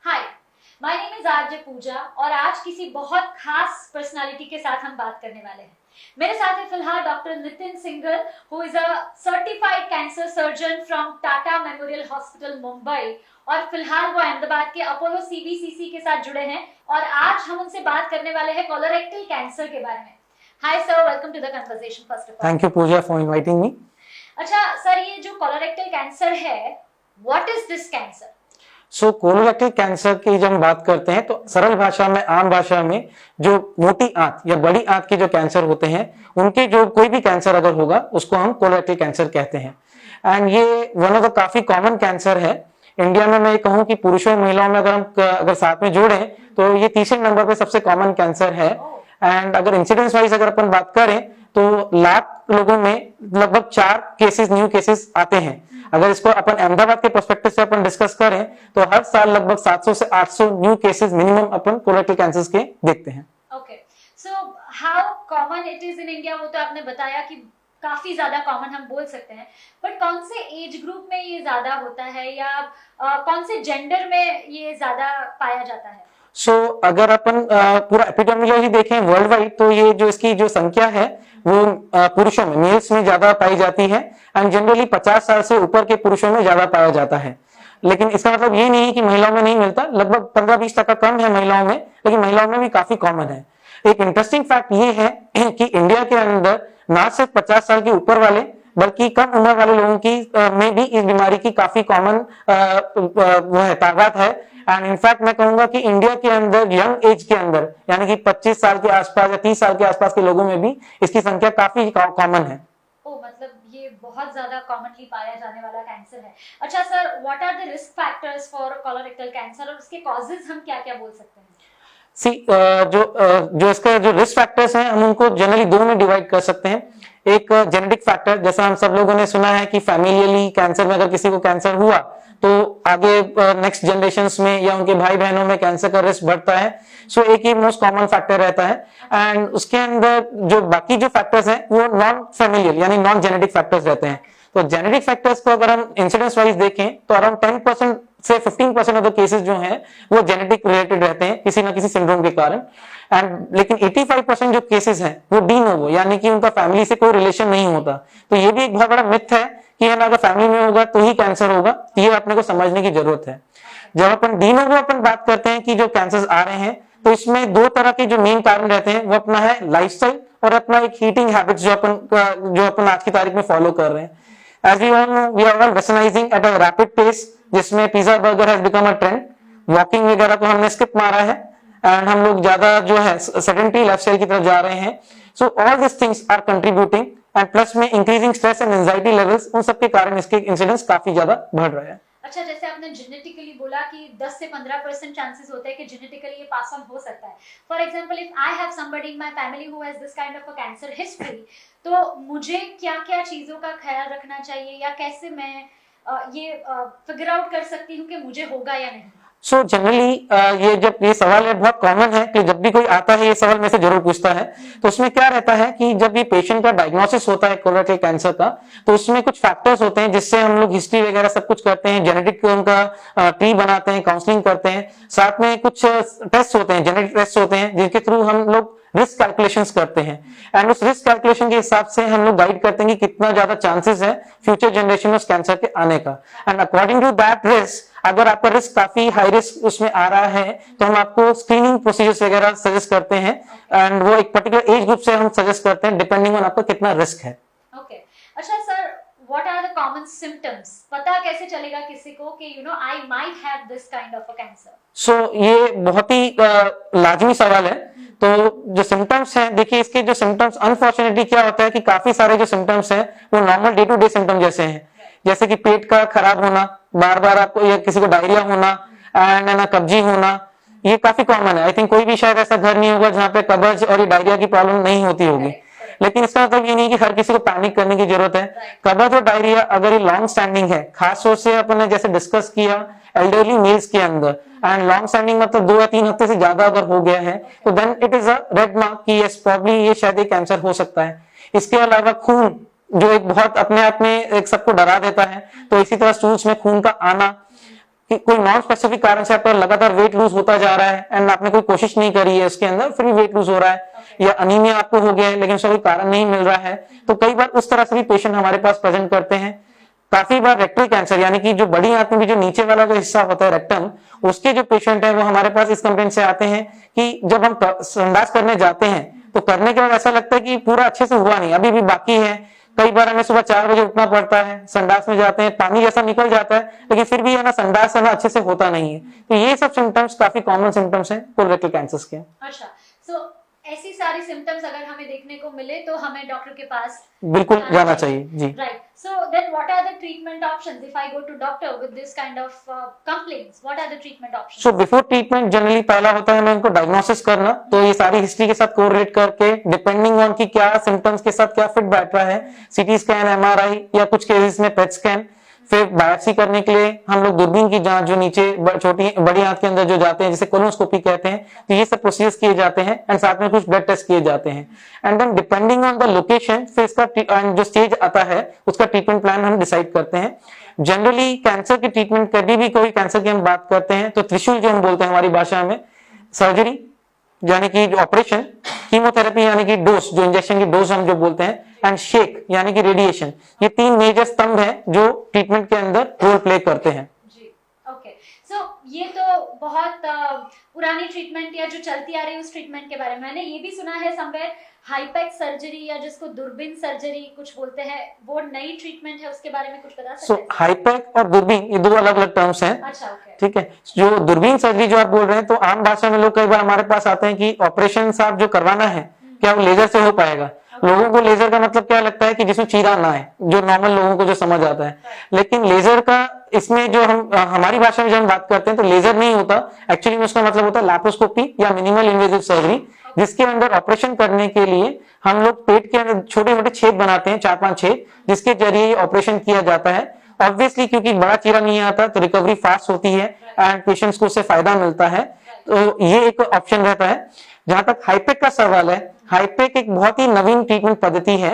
Hi, my name is RJ Pooja और आज किसी बहुत खास पर्सनालिटी के साथ हम बात करने वाले हैं। मेरे साथ है फिलहाल doctor Nitin Singhal, who is a certified cancer surgeon from Tata memorial hospital Mumbai, और फिलहाल वो अहमदाबाद के अपोलो सीबीसीसी के साथ जुड़े हैं और आज हम उनसे बात करने वाले हैं कोलोरेक्टल कैंसर के बारे में। Hi sir, welcome to the conversation. First of all thank you Pooja for inviting me. अच्छा सर, ये जो कोलोरेक्टल कैंसर है, what is this cancer? So colorectal cancer की जब हम बात करते हैं तो सरल भाषा में, आम भाषा में, जो मोटी आंत या बड़ी आंत के जो कैंसर होते हैं उनके जो कोई भी कैंसर अगर होगा उसको हम कोलोरेक्टल कैंसर कहते हैं। एंड ये वन ऑफ द काफी कॉमन कैंसर है इंडिया में। मैं कहूँ कि पुरुषों और महिलाओं में अगर साथ में जोड़े तो ये तीसरे नंबर पे सबसे कॉमन कैंसर है। एंड अगर इंसिडेंस वाइज अगर अपन बात करें तो लाख लोगों में लगभग 4 केसेस, न्यू केसेस आते हैं। अगर इसको अपन अहमदाबाद के पर्सपेक्टिव से अपन डिस्कस करें तो हर साल लगभग 700 से 800 न्यू केसेस मिनिमम अपन कोलोरेक्टल कैंसर के देखते हैं। Okay, so how common it is in India, वो तो आपने बताया कि काफी ज्यादा कॉमन हम बोल सकते हैं, बट कौन से एज ग्रुप में ये ज्यादा होता है या कौन से जेंडर में ये ज्यादा पाया जाता है? अगर अपन पूरा एपिडेमियोलॉजी देखें वर्ल्ड वाइड तो ये जो इसकी जो संख्या है वो पुरुषों में, मेल्स में ज्यादा पाई जाती है। एंड जनरली 50 साल से ऊपर के पुरुषों में ज्यादा पाया जाता है। लेकिन इसका मतलब ये नहीं है कि महिलाओं में नहीं मिलता, लगभग 15-20% कम है महिलाओं में, लेकिन महिलाओं में भी काफी कॉमन है। एक इंटरेस्टिंग फैक्ट ये है कि इंडिया के अंदर ना सिर्फ 50 साल के ऊपर वाले बल्कि कम उम्र वाले लोगों की में भी इस बीमारी की काफी कॉमन तादाद है। एंड इनफैक्ट मैं कहूंगा कि इंडिया के अंदर यंग एज के अंदर यानी कि 25 साल के आसपास या 30 साल के आसपास के लोगों में भी इसकी संख्या काफी कॉमन है। मतलब ये बहुत ज्यादा कॉमनली पाया जाने वाला कैंसर है। अच्छा sir, what are the risk factors for colorectal cancer और उसके कॉजेज हम क्या-क्या बोल सकते हैं? जो इसका जो रिस्क फैक्टर्स हैं हम उनको जनरली दो में डिवाइड कर सकते हैं। एक जेनेटिक फैक्टर, जैसा हम सब लोगों ने सुना है कि फैमिलियली कैंसर में अगर किसी को कैंसर हुआ तो आगे नेक्स्ट जनरेशंस में या उनके भाई बहनों में कैंसर का रिस्क बढ़ता है। एक ही मोस्ट कॉमन फैक्टर रहता है। एंड उसके अंदर जो बाकी जो फैक्टर्स हैं वो नॉन फैमिलियल यानी नॉन जेनेटिक फैक्टर्स रहते हैं। तो जेनेटिक फैक्टर्स को अगर हम इंसिडेंस वाइज देखें तो अराउंड 10% से 15% ऑफ द केसेस जो हैं वो जेनेटिक रिलेटेड रहते हैं किसी ना किसी सिंड्रोम के कारण। एंड लेकिन 85% जो केसेस हैं वो डी नोवो यानी कि उनका फैमिली से कोई रिलेशन नहीं होता। तो ये भी एक बहुत बड़ा मिथ है कि है ना अगर फैमिली में होगा तो ही कैंसर होगा। ये अपने को समझने की जरूरत है। जब अपन डी नोवो अपन बात करते हैं कि जो कैंसर आ रहे हैं तो इसमें दो तरह के जो मेन कारण रहते हैं वो अपना है लाइफस्टाइल और अपना एक हीटिंग हैबिट्स जो अपन आज की तारीख में फॉलो कर रहे हैं। As we all know, we are all westernizing at a rapid pace, जिसमें pizza burger has become a trend। Walking वगैरह को हमने स्किप मारा है एंड हम लोग ज्यादा जो है सेडेंटरी लाइफस्टाइल की तरफ जा रहे हैं। So all this things are contributing and plus में increasing stress and anxiety levels, उन सब के कारण इसके इंसिडेंस काफी ज्यादा बढ़ रहे हैं। अच्छा, जैसे आपने जेनेटिकली बोला कि 10 से 15% चांसेस होते हैं कि जेनेटिकली ये पास ऑन हो सकता है। For example, if I have somebody in my family who has this kind of a cancer history, तो मुझे क्या-क्या चीजों का ख्याल रखना चाहिए या कैसे मैं ये फिगर आउट कर सकती हूँ कि मुझे होगा या नहीं? जनरली ये सवाल है बहुत कॉमन है कि जब भी कोई आता है ये सवाल में से जरूर पूछता है। तो उसमें क्या रहता है कि जब ये पेशेंट का डायग्नोसिस होता है कोलोरेक्टल कैंसर का तो उसमें कुछ फैक्टर्स होते हैं जिससे हम लोग हिस्ट्री वगैरह सब कुछ करते हैं, जेनेटिक उनका ट्री बनाते हैं, काउंसलिंग करते हैं। साथ में कुछ टेस्ट होते हैं, जेनेटिक टेस्ट होते हैं जिनके थ्रू हम लोग रिस्क कैलकुलेशंस करते हैं। एंड उस रिस्क कैलकुलेशन के हिसाब से हम लोग गाइड करते हैं कि कितना ज्यादा चांसेस है फ्यूचर जनरेशन में उस कैंसर के आने का। And according to that risk, अगर आपका रिस्क काफी हाई रिस्क उसमें आ रहा है तो हम आपको स्क्रीनिंग प्रोसीजर्स वगैरह सजेस्ट करते हैं। एंड वो एक पर्टिकुलर एज ग्रुप से हम सजेस्ट करते हैं डिपेंडिंग ऑन आपका कितना रिस्क है। ओके, अच्छा sir, what are the common symptoms? पता कैसे चलेगा किसी को कि you know I might have this kind of a cancer? ये बहुत ही लाजमी सवाल है। तो जो सिम्टम्स हैं, देखिए इसके जो सिम्टम्स अनफॉर्चुनेटली क्या होता है कि काफी सारे जो सिम्टम्स हैं वो normal day to day symptom जैसे हैं, जैसे कि पेट का खराब होना, बार बार आपको या किसी को डायरिया होना एंड ना कब्जी होना, ये काफी कॉमन है। आई थिंक कोई भी शायद ऐसा घर नहीं होगा जहाँ पे कब्ज और ये डायरिया की प्रॉब्लम नहीं होती होगी। लेकिन इसका मतलब ये नहीं कि हर किसी को पैनिक करने की जरूरत है। कब्ज और डायरिया अगर ये लॉन्ग स्टैंडिंग है, खास तौर से अपने जैसे डिस्कस किया एल्डरली मेल्स के अंदर, एंड लॉन्ग स्टैंडिंग मतलब 2 या 3 हफ्ते से ज्यादा अगर हो गया है तो then it is a red mark कि यस प्रॉब्ली ये शायद एक कैंसर हो सकता है। इसके अलावा खून जो एक बहुत अपने आप में एक सबको डरा देता है, तो इसी तरह स्टूल्स में खून का आना, कि कोई नॉन स्पेसिफिक कारण से आपका लगातार वेट लूज होता जा रहा है एंड आपने कोई कोशिश नहीं करी है उसके अंदर, फिर भी वेट लूज हो रहा है, या अनीमिया आपको हो गया है लेकिन उसका कोई कारण नहीं मिल रहा है, तो कई बार उस तरह से भी पेशेंट हमारे पास प्रेजेंट करते हैं। काफी बार रेक्टल कैंसर यानी कि जो बड़ी आंत में भी जो नीचे वाला जो हिस्सा होता है रेक्टम, उसके जो पेशेंट है वो हमारे पास इस कंप्लेंट से आते हैं कि जब हम संडास करने जाते हैं तो करने के बाद ऐसा लगता है कि पूरा अच्छे से हुआ नहीं, अभी भी बाकी है। कई बार हमें सुबह 4 बजे उठना पड़ता है, संडास में जाते हैं, पानी जैसा निकल जाता है, लेकिन फिर भी है ना संडास है ना अच्छे से होता नहीं है। तो ये सब सिम्टम्स काफी कॉमन सिम्टम्स हैं कोलोरेक्टल कैंसर्स के। अच्छा, सो ऐसी सारी सिम्टम्स अगर हमें देखने को मिले तो हमें डॉक्टर के पास बिल्कुल जाना चाहिए जी। Right, so then what are the treatment options if I go to doctor with this kind of complaints, what are the treatment options? So before treatment generally पहला होता है हमें उनको डायग्नोसिस करना, तो ये सारी हिस्ट्री के साथ कोरिलेट करके डिपेंडिंग ऑन की क्या सिम्टम्स के साथ क्या फिट बैठ रहा है, सीटी स्कैन, एमआरआई या कुछ केसेस में पेट स्कैन, फिर बायोप्सी करने के लिए हम लोग दूरबीन की जांच जो नीचे छोटी बड़ी आंत के अंदर जो जाते हैं जिसे कोलोनोस्कोपी कहते हैं, तो ये सब प्रोसीजर्स किए जाते हैं एंड साथ में कुछ ब्लड टेस्ट किए जाते हैं and then depending on the location फिर इसका जो स्टेज आता है उसका ट्रीटमेंट प्लान हम डिसाइड करते हैं। जनरली कैंसर की ट्रीटमेंट, कभी भी कोई कैंसर की हम बात करते हैं तो त्रिशूल जो हम बोलते हैं हमारी भाषा में, सर्जरी यानी कि ऑपरेशन, कीमोथेरेपी यानी कि डोज जो इंजेक्शन की डोज हम जो बोलते हैं, एंड शेक यानी कि रेडिएशन, ये 3 मेजर स्तंभ हैं जो ट्रीटमेंट के अंदर रोल प्ले करते हैं जी। ओके, सो ये तो बहुत पुरानी ट्रीटमेंट या जो चलती आ रही है उस ट्रीटमेंट के बारे में। मैंने ये भी सुना है समवेयर हाईपेक सर्जरी या जिसको दूरबीन सर्जरी कुछ बोलते हैं, वो नई ट्रीटमेंट है, उसके बारे में कुछ बता सकते हैं? हाईपेक और दूरबीन ये 2 अलग अलग टर्म्स हैं। अच्छा, ओके, ठीक है। जो दूरबीन सर्जरी जो आप बोल रहे हैं, तो आम भाषा में लोग कई बार हमारे पास आते हैं कि ऑपरेशन साहब जो करवाना है क्या वो लेजर से हो पाएगा? लोगों को लेजर का मतलब क्या लगता है कि जिसमें चीरा ना है, जो नॉर्मल लोगों को जो समझ आता है, लेकिन लेजर का इसमें जो हम हमारी भाषा में जब हम बात करते हैं तो लेजर नहीं होता, एक्चुअली में उसका मतलब होता है लैप्रोस्कोपी या मिनिमल इन्वेजिव सर्जरी, जिसके अंदर ऑपरेशन करने के लिए हम लोग पेट के अंदर छोटे छोटे छेद बनाते हैं, 4-5 छेद, जिसके जरिए ऑपरेशन किया जाता है। ऑब्वियसली क्योंकि बड़ा चीरा नहीं आता तो रिकवरी फास्ट होती है एंड पेशेंट्स को उससे फायदा मिलता है, तो ये एक ऑप्शन रहता है। जहां तक हाईपेक का सवाल है, हाईपेक एक बहुत ही नवीन ट्रीटमेंट पद्धति है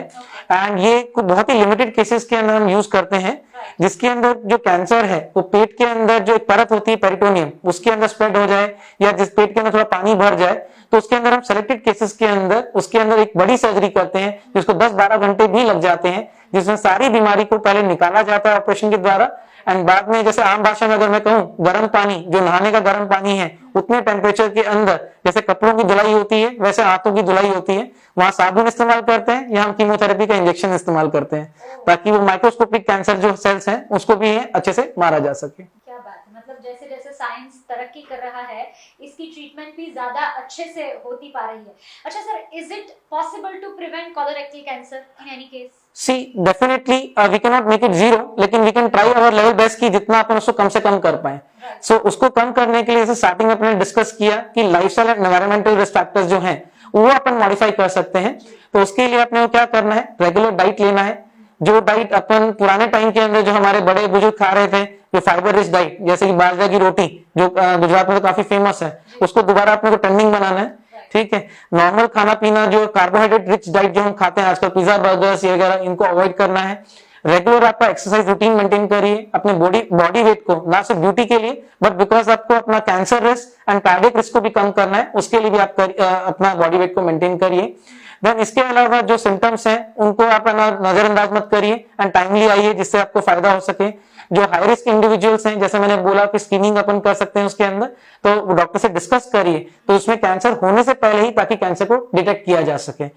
एंड ये बहुत ही लिमिटेड केसेस के अंदर हम यूज करते हैं, जिसके अंदर जो कैंसर है वो पेट के अंदर जो एक परत होती है पेरिटोनियम, उसके अंदर स्प्रेड हो जाए या जिस पेट के अंदर थोड़ा पानी भर जाए, तो उसके अंदर हम सेलेक्टेड केसेस के अंदर उसके अंदर एक बड़ी सर्जरी करते हैं जिसको 10-12 घंटे भी लग जाते हैं, जिसमें सारी बीमारी को पहले निकाला जाता है ऑपरेशन के द्वारा एंड बाद में जैसे आम भाषा में अगर मैं कहूँ गर्म पानी, जो नहाने का गर्म पानी है, उतने टेम्परेचर के अंदर जैसे कपड़ों की धुलाई होती है वैसे हाथों की धुलाई होती है, वहां साबुन इस्तेमाल करते हैं या हम कीमोथेरेपी का इंजेक्शन इस्तेमाल करते हैं ताकि वो माइक्रोस्कोपिक कैंसर जो सेल्स हैं उसको भी अच्छे से मारा जा सके। क्या बात है, मतलब जैसे जैसे साइंस तरक्की कर रहा है इसकी ट्रीटमेंट भी ज्यादा अच्छे से होती पा रही है। अच्छा sir, is it possible to prevent colorectal cancer in any case? See, definitely we cannot make it zero, लेकिन we can try our level best कि जितना अपन उसको कम से कम कर पाए। So उसको कम करने के लिए जैसे स्टार्टिंग में अपने डिस्कस किया कि lifestyle and environmental risk factors जो हैं वो अपन मॉडिफाई कर सकते हैं। तो उसके लिए अपने को क्या करना है, रेगुलर डाइट लेना है, जो डाइट अपन पुराने टाइम के अंदर जो हमारे बड़े बुजुर्ग खा रहे थे, जो फाइबर रिच डाइट जैसे कि बाजरा की रोटी जो गुजरात में तो काफी फेमस है, उसको दोबारा अपने को ट्रेंडिंग बनाना है। ठीक है, नॉर्मल खाना पीना जो कार्बोहाइड्रेट रिच डाइट जो हम खाते हैं आजकल, पिज्जा बर्गर्स ये वगैरह, इनको अवॉइड करना है। रेगुलर आपका एक्सरसाइज रूटीन मेंटेन करिए, अपने बॉडी वेट को ना सिर्फ ब्यूटी के लिए बट बिकॉज आपको अपना cancer risk and cardiac risk को भी कम करना है, उसके लिए भी आप अपना बॉडी वेट को मेंटेन करिए। देन इसके अलावा जो सिम्टम्स हैं उनको आप नजरअंदाज मत करिए एंड टाइमली आइए जिससे आपको फायदा हो सके। जो हाई रिस्क इंडिविजुअल्स हैं, जैसे मैंने बोला कि स्क्रीनिंग अपन कर सकते हैं उसके अंदर, तो डॉक्टर से डिस्कस करिए तो उसमें कैंसर होने से पहले ही, ताकि कैंसर को डिटेक्ट किया जा सके।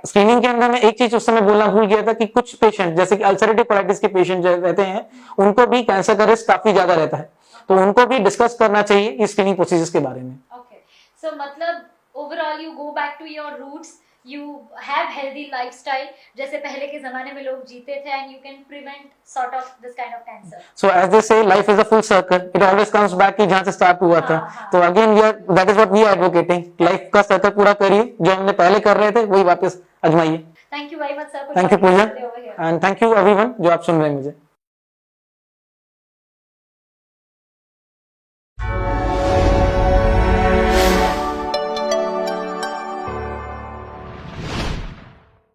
स्क्रीनिंग के अंदर मैं एक चीज उस समय बोलना भूल गया था कि कुछ पेशेंट जैसे कि अल्सरेटिव कोलाइटिस के पेशेंट जो रहते हैं उनको भी कैंसर का रिस्क काफी ज्यादा रहता है, तो उनको भी डिस्कस करना चाहिए इस स्क्रीनिंग प्रोसीजर्स के बारे में। ओके, सो मतलब overall you go back to your roots, you have healthy lifestyle जैसे पहले के जमाने में लोग जीते थे and you can prevent sort of this kind of cancer. So as they say, life is a full circle. It always comes back कि जहाँ से स्टार्ट हुआ था। तो again that is what we are advocating. Life का circle पूरा करिए, जो हमने पहले कर रहे थे वही वापस आजमाइए। Thank you very much sir. Thank you Puja and thank you everyone जो आप सुन रहे हैं मुझे।